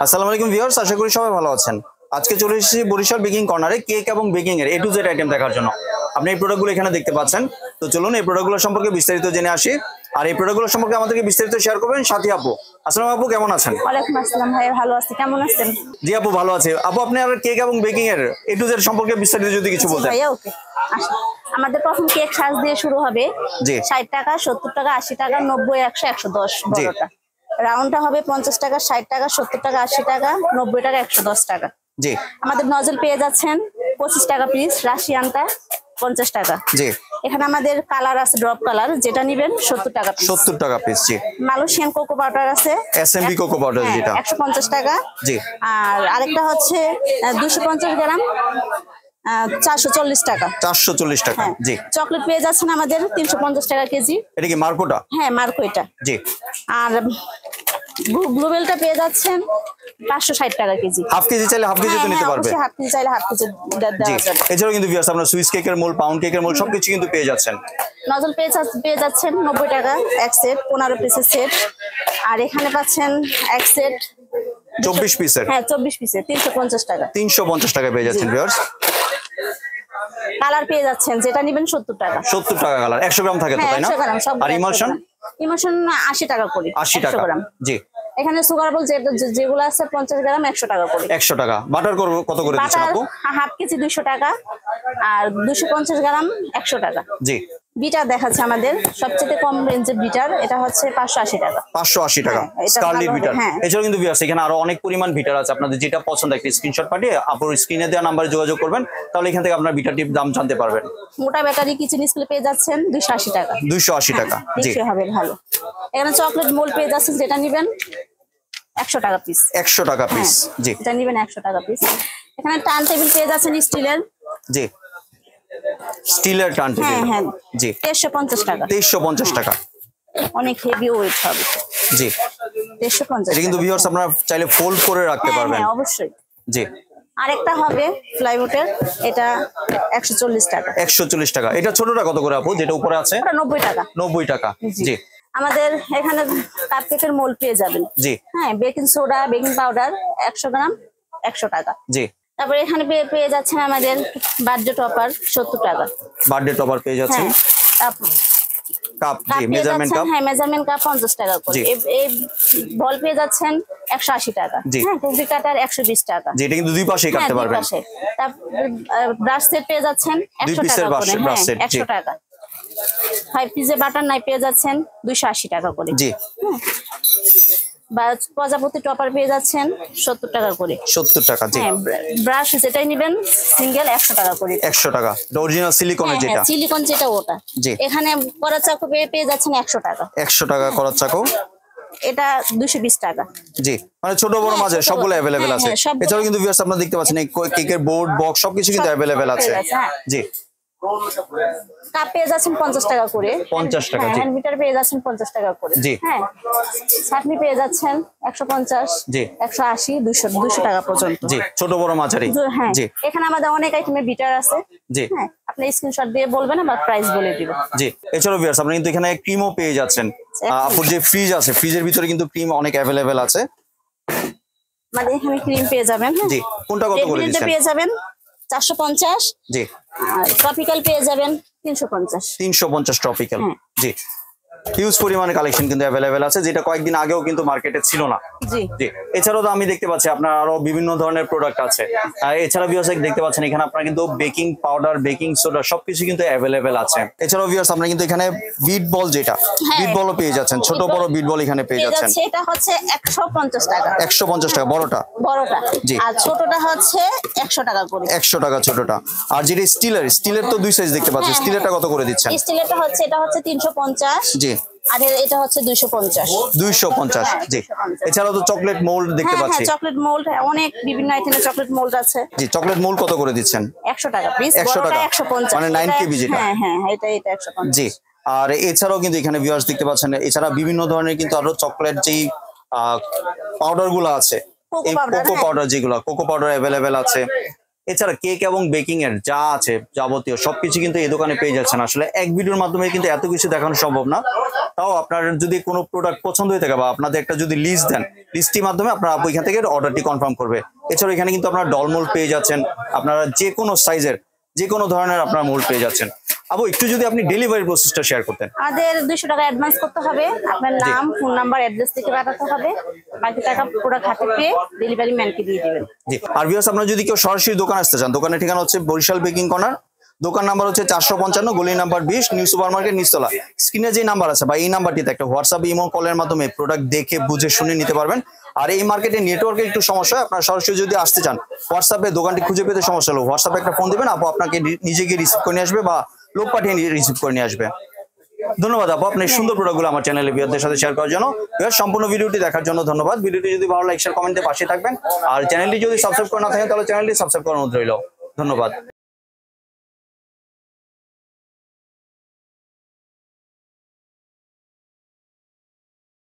আসসালামু আলাইকুম ভিউয়ার্স, আশা করি সবাই ভালো আছেন। আজকে চলে এসেছি বরিশাল বেকিং কর্নারে কেক এবং বেকিং এর A to Z আইটেম দেখার জন্য। আপনি এই প্রোডাক্টগুলো এখানে দেখতে পাচ্ছেন। তো চলুন এই প্রোডাক্টগুলো সম্পর্কে বিস্তারিত জেনে আসি। আর এই প্রোডাক্টগুলো সম্পর্কে আমাদেরকে বিস্তারিত শেয়ার করবেন সাথী আপু। আসসালামু আপু, কেমন আছেন? ওয়ালাইকুম আসসালাম ভাই, ভালো আছি। কেমন আছেন? জি আপু, ভালো আছে। আপু, আপনি আর কেক এবং বেকিং এর A to Z সম্পর্কে বিস্তারিত যদি কিছু বলতেন। ভাইয়া ওকে, আমাদের প্রথম কেক সাজ দিয়ে শুরু হবে। জি। 60 টাকা, 70 টাকা, 80 টাকা, 90, 100, 110 বড়টা। রাউন্ডটা হবে 50 টাকা, 60 টাকা, 70 টাকা, 80 টাকা, 90 টাকা, 110 টাকা। জি। আমাদের নজল পেয়ে যাচ্ছেন 25 টাকা পিস, রাশিয়ানটা 50 টাকা। জি। এখানে আমাদের কালার আছে, ড্রপ কালার, যেটা নেবেন 70 টাকা পিস। 70 টাকা পিস। জি। মালয়েশিয়ান কোকো পাউডার আছে, SMB কোকো পাউডার, যেটা 150 টাকা। জি। আর আরেকটা হচ্ছে 250 গ্রাম, 440 টাকা। 440 টাকা। জি। চকলেট পেয়ে যাচ্ছেন আমাদের 350 টাকা কেজি। এটা কি মার্কোটা? হ্যাঁ, মার্কো এটা। জি। আর ব্লুবেলটা পেয়ে যাচ্ছেন 560 টাকা কেজি। হাফ কেজি চাইলে হাফ কেজি তো নিতে পারবে। অবশ্যই হাফ কেজি চাইলে হাফ কেজি দেওয়া যাবে। এছাড়াও কিন্তু ভিউয়ার্স আপনারা সুইস কেকের মোল, পাউন্ড কেকের মোল সবকিছু কিন্তু পেয়ে যাচ্ছেন। নজল পেয়ে যাচ্ছেন 90 টাকা এক সেট, 15 পিসের সেট। আর এখানে পাচ্ছেন এক সেট 24 পিসের। হ্যাঁ, 24 পিসের 350 টাকা। 350 টাকা পেয়ে যাচ্ছেন ভিউয়ার্স। কালার পেয়ে যাচ্ছেন, যেটা নেবেন 70 টাকা। 70 টাকা কালার, 100 গ্রাম থাকে তো, তাই না? 100 গ্রাম সব। আর ইমালশন? ইমালশন 80 টাকা করে। 80 টাকা। জি। এখানে সুগার বল যেগুলো আছে 50 গ্রাম 100 টাকা করে। 100 টাকা। বাটার কত করে দিচ্ছেন আপু? হাফ কেজি 200 টাকা, আর 250 গ্রাম 100 টাকা। জি। বিটার দেখাচ্ছে আমাদের সবচেয়ে কম রেঞ্জের বিটার, এটা হচ্ছে 580 টাকা। 580 টাকা স্কারলেট বিটার। এছাড়াও কিন্তু ভিউয়ার্স এখানে আরো অনেক পরিমাণ বিটার আছে। আপনাদের যেটা পছন্দ একটা স্ক্রিনশট পাঠিয়ে আপুর স্ক্রিনে দেওয়া নাম্বারে যোগাযোগ করবেন, তাহলে এখান থেকে আপনার বিটারটির দাম জানতে পারবেন। মোটা ব্যাটারি কিচেন স্কুলে পেয়ে যাচ্ছেন 280 টাকা। 280 টাকা। জি। হবে ভালো। এখানে চকলেট মোল্ড পেয়ে যাচ্ছেন, যেটা নেবেন 100 টাকা পিস। 100 টাকা পিস। জি। এটা নেবেন 100 টাকা পিস। এখানে টার্ন টেবিল পেয়ে যাচ্ছেন স্টিলের। জি। স্টিলের টার্ন টেবিল। হ্যাঁ। জি। 2350 টাকা। 2350 টাকা। অনেক হেভি ওয়েট হবে। জি। 2350। এটা কিন্তু ভিউয়ার্স আপনারা চাইলে ফোল্ড করে রাখতে পারবেন। হ্যাঁ, অবশ্যই। জি। আরেকটা হবে ফ্লাইউডের, এটা 140 টাকা। 140 টাকা। এটা ছোটটা কত করে আপু, যেটা উপরে আছে? ওটা 90 টাকা। 90 টাকা। জি। আমাদের এখানে কাপকেকের মোল্ড পেয়ে যাবেন। জি। হ্যাঁ, বেকিং সোডা, বেকিং পাউডার 100 গ্রাম 100 টাকা। জি। তারপরে এখানে পেয়ে যাচ্ছেন আমাদের বার্থডে টপার 70 টাকা। বার্থডে টপার পেয়ে যাচ্ছেন। কাপ, জি, মেজারমেন্ট কাপ। হ্যাঁ, মেজারমেন্ট কাপ 50 টাকা করে। এই বল পেয়ে যাচ্ছেন 180 টাকা। হ্যাঁ, কুকি কাটার 120 টাকা। জি, এটা কিন্তু দুই পাশেই কাটতে পারবেন। তারপর ব্রাশ সেট পেয়ে যাচ্ছেন 100 টাকা করে। হ্যাঁ, 100 টাকা। 5 পিসের বাটার নাই পেয়ে যাচ্ছেন 280 টাকা করে। জি। বা প্রজাপতি টপার পেয়ে যাচ্ছেন 70 টাকা করে। 70 টাকা। জি। হ্যাঁ, ব্রাশ যেটাই নেবেন সিঙ্গেল 100 টাকা করে। 100 টাকা। এটা অরিজিনাল সিলিকনের যেটা। হ্যাঁ, সিলিকন যেটা ওটা। জি। এখানে কড়া চাকু পেয়ে যাচ্ছেন 100 টাকা। 100 টাকা করার চাকু। এটা 220 টাকা। জি। মানে ছোট বড় মাঝে সবগুলো अवेलेबल আছে। এছাড়াও কিন্তু ভিউয়ার্স আপনারা দেখতে পাচ্ছেন এই কেকের বোর্ড, বক্স সবকিছু কিন্তু अवेलेबल আছে। জি। কাপ পেয়ে যাচ্ছেন 50 টাকা করে। 50 টাকা। জি। হ্যান্ড পেয়ে যাচ্ছেন 50 টাকা করে। জি। হ্যাঁ, চাটনি পেয়ে যাচ্ছেন 150, জি, 180, 200 টাকা পর্যন্ত। জি, ছোট বড় মাঝারি। হ্যাঁ। জি। এখানে আমাদের অনেক আইটেমের বিটার আছে। জি। হ্যাঁ, আপনি স্ক্রিনশট দিয়ে বলবেন, আমরা প্রাইস বলে দিব। জি। এছাড়াও ভিউয়ার্স আপনি কিন্তু এখানে ক্রিমও পেয়ে যাচ্ছেন। আপুর যে ফ্রিজ আছে, ফ্রিজের ভিতরে কিন্তু ক্রিম অনেক अवेलेबल আছে। মানে এখানে ক্রিম পেয়ে যাবেন। জি। কোনটা কত করে দিচ্ছেন? পেয়ে যাবেন 450। জি। আর টপিক্যাল পেয়ে যাবেন 350। 350 টপিক্যাল। জি। হিউজ পরিমাণে কালেকশন কিন্তু अवेलेबल আছে, যেটা কয়েকদিন আগেও কিন্তু মার্কেটে ছিল না। জি। জি। এছাড়াও তো আমি দেখতে পাচ্ছি আপনার আরো বিভিন্ন ধরনের প্রোডাক্ট আছে। এছাড়া ভিউয়ার্স দেখতে পাচ্ছেন এখানে আপনারা কিন্তু বেকিং পাউডার, বেকিং সোডা সবকিছু কিন্তু अवेलेबल আছে। এছাড়াও ভিউয়ার্স আপনারা কিন্তু এখানে বিট বল, যেটা বিট বলও পেয়ে যাচ্ছেন। ছোট বড় বিট বল এখানে পেয়ে যাচ্ছেন। এটা হচ্ছে 150 টাকা। 150 টাকা বড়টা। জি। আর ছোটটা হচ্ছে 100 টাকা করে। 100 টাকা ছোটটা। আর যেটা স্টিলের তো দুই সাইজ দেখতে পাচ্ছি। স্টিলেরটা কত করে দিচ্ছেন? স্টিলেরটা হচ্ছে, এটা হচ্ছে 350। জি। আর এটা হচ্ছে 250। 250। জি। এছাড়াও তো চকলেট মোল্ড দেখতে পাচ্ছি। হ্যাঁ, চকলেট মোল্ড অনেক বিভিন্ন আইটেমের চকলেট মোল্ড আছে। জি। চকলেট মোল্ড কত করে দিচ্ছেন? 100 টাকা পিস। 100 টাকা। 150 মানে 9 কেবি যেটা। হ্যাঁ, এটা 150। জি। আর এছাড়াও কিন্তু এখানে ভিউয়ার্স দেখতে পাচ্ছেন এছাড়া বিভিন্ন ধরনের কিন্তু আরো চকলেট যেই পাউডার গুলো আছে, এই কোকো পাউডার, যেগুলো কোকো পাউডার अवेलेबल আছে। এছাড়া কেক এবং বেকিং এর যা আছে যাবতীয় সবকিছু কিন্তু এই দোকানে পেয়ে যাচ্ছেন। আসলে এক ভিডিওর মাধ্যমে কিন্তু এত কিছু দেখানো সম্ভব না, তাও আপনার যদি কোনো প্রোডাক্ট পছন্দ হয়ে থাকে বা আপনাদের একটা যদি লিস্ট দেন, লিস্টটির মাধ্যমে আপনারা ওইখান থেকে অর্ডারটি কনফার্ম করবে। এছাড়া এখানে কিন্তু আপনারা ডলমোল পেয়ে যাচ্ছেন, আপনারা যে কোনো সাইজের যে কোনো ধরনের আপনারা মোল্ড পেয়ে যাচ্ছেন। আপু একটু যদি আপনি ডেলিভারি প্রসেসটা শেয়ার করতেন। আমাদের 200 টাকা অ্যাডভান্স করতে হবে, আপনার নাম, ফোন নাম্বার, অ্যাড্রেস থেকে পাঠাতে হবে, বাকি টাকা প্রোডাক্ট হাতে পেয়ে ডেলিভারি ম্যানকে দিয়ে দিবেন। জি, আর ভিউয়ার্স আপনারা যদি কেউ সরাসরি দোকানে আসতে চান, দোকানের ঠিকানা হচ্ছে বরিশাল বেকিং কর্নার, দোকান নাম্বার হচ্ছে 455, গলি নাম্বার 20, নিউ সুপার মার্কেট, নিচতলা। স্ক্রিনে যে নাম্বার আছে বা এই নাম্বারটিতে একটা হোয়াটসঅ্যাপ ইমো কলের মাধ্যমে প্রোডাক্ট দেখে বুঝে শুনে নিতে পারবেন। আর এই মার্কেটে নেটওয়ার্কের একটু সমস্যা, আপনারা সরাসরি যদি আসতে চান হোয়াটসঅ্যাপে দোকানটি খুঁজে পেতে সমস্যা হলো হোয়াটসঅ্যাপে একটা ফোন দিবেন, আপু আপনাকে নিজে গিয়ে রিসিভ করে নিয়ে আসবে বা লোক পাঠিয়ে রিসিভ করে নিয়ে আসবে। ধন্যবাদ আপু আপনার সুন্দর প্রোডাক্টগুলো আমার চ্যানেলে ভিউয়ারদের সাথে শেয়ার করার জন্য। সম্পূর্ণ ভিডিওটি দেখার জন্য ধন্যবাদ। ভিডিওটি যদি ভালো লাগে শেয়ার কমেন্টে পাশে থাকবেন, আর চ্যানেলটি যদি সাবস্ক্রাইব করে না থাকেন তাহলে চ্যানেলটি সাবস্ক্রাইব করার অনুরোধ রইল। ধন্যবাদ।